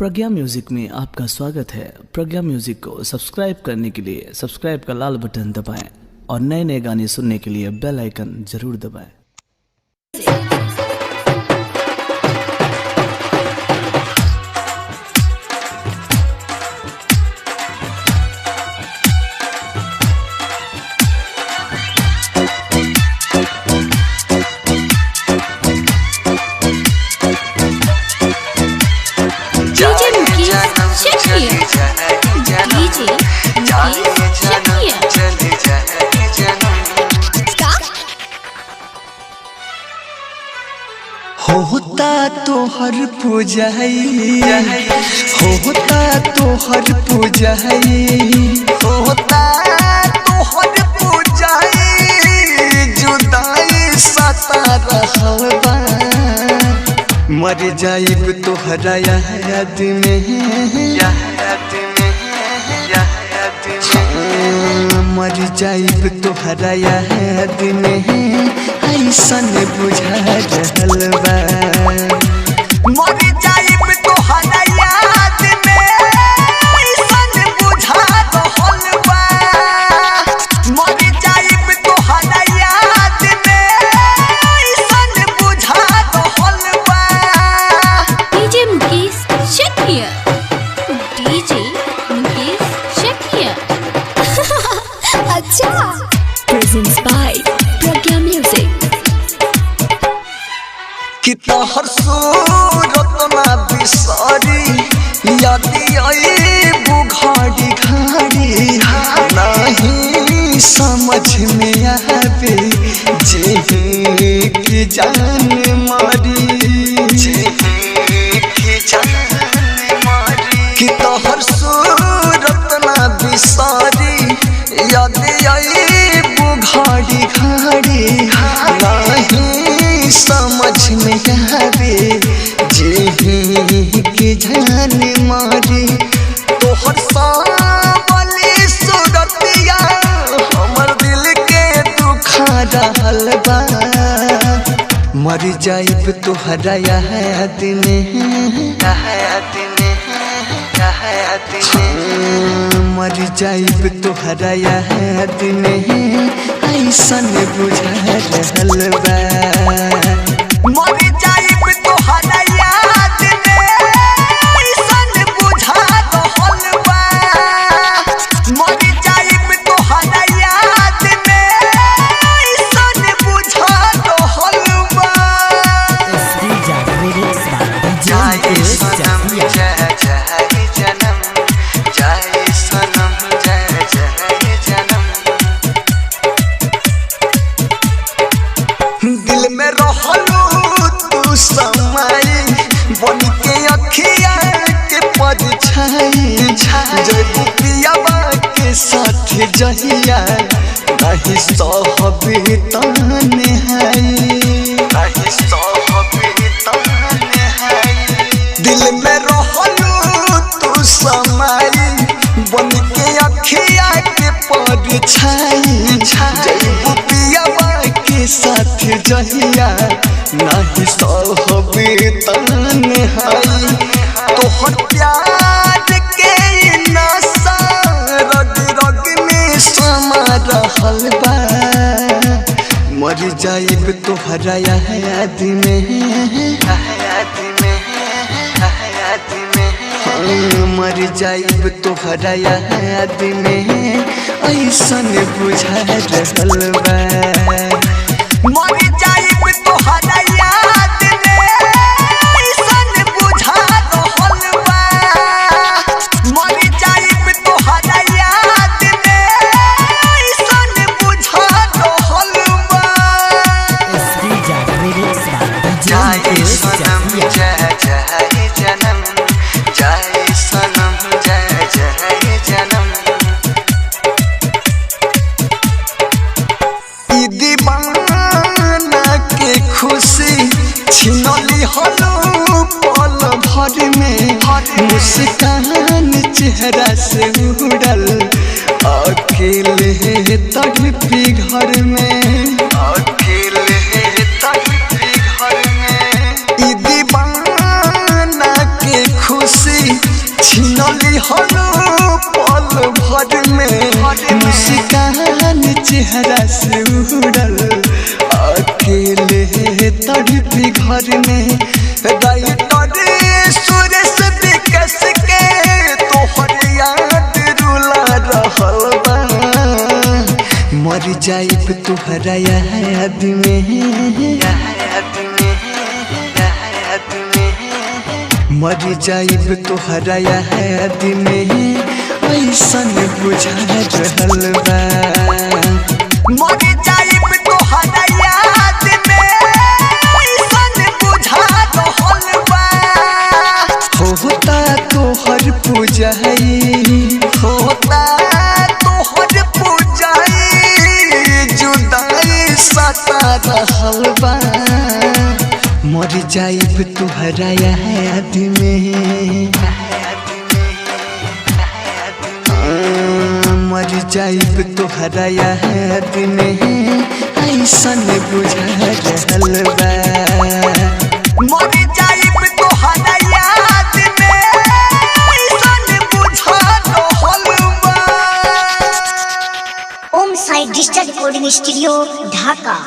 Pragya music में आपका स्वागत है। प्रज्ञा म्यूजिक को सब्सक्राइब करने के लिए सब्सक्राइब का लाल बटन दबाएं और नए नए गाने सुनने के लिए बेल आइकन जरूर दबाएं। होता तोहर पूजाई होता तोहर पूजाई होता तोहर पूजाई जुदाई सता रहल बा मर जाइब तोहरा याद में मर जाइब तोहरा याद में ऐसन बुझा रहल बा मर जाइब तोहरा याद में ऐसन बुझा रहल बा मर जाइब तोहरा याद में ऐसन बुझा रहल बा। डीजे मुकेश शकिया डीजे मुकेश शकिया अच्छा प्रेजेंट्स बाय प्रज्ञा म्यूजिक कि तोहर सूरत ना बिसरी याद आई बुघाड़ी घाड़ी नहीं समझ में आवे जे की जान मारी कि तोहर सूरत ना बिसरी याद आई बुघाड़ी घाड़ी नहीं समझ में आवे जे के जान मारे तोहर सावली सूरतिया हमर दिल के दुखा रहल बा मर जाइब तोहरा याद में मर जाइब तोहरा याद में ऐसन बुझा रहल बा मर जाइब तोहरा याद में ऐसन बुझा रहल बा मर जाइब तोहरा याद में ऐसन बुझा रहल बा। जय सनम जय जय जन्म जय सनम जय जय जन्म दिल में रहलू तू समाई बन के अखिया के परछाई जय पियावा के साथ जहिया नहीं सहबे तन्हाई नहीं सहबे तन्हाई दिल में रहलू तू समाई बन के अखिया के परछाई जय पियावा के साथ जहिया नहीं सहबे तन्हाई तोहर प्यार के नशा रग रग में समा रहल बा मर जाइब तोहरा याद में मर जाइब तोहरा याद में ऐसन बुझा रहल बा मर जाइब तोहरा याद में ऐसन बुझा रहल बा मर जाइब तोहरा याद में ऐसन बुझा रहल बा। जय सनम जय जय जन्म जय सनम जय जय जन्म ई दीवाना के खुशी छिनली हलो पल भर में मुस्कान चेहरा से उड़ल अकेले तड़पी घर में अकेले तड़पी घर में ई दीवाना के खुशी खुशी छिनली हलो पल भर में मुस्कान चेहरा से उड़ल अकेले तड़पी घर में राइटर सुरेश विकास के तोहर याद रुला रहल बा मर जाइब तुहरा याद में मर जाइब तुहरा याद में ऐसन बुझा रहल बा मर जाइब तुहरा याद में ऐसन बुझा रहल बा होता तोहर पूजाई होता तोहर पूजाई जुदाई सता रहल बा मर जाइब तुहरा याद में मर जाइब तुहरा याद में ऐसन बुझा रहल बा मर जाइब तुहरा याद में ऐसन बुझा रहल बा ओम साई डिजिटल रिकॉर्डिंग स्टूडियो ढाका।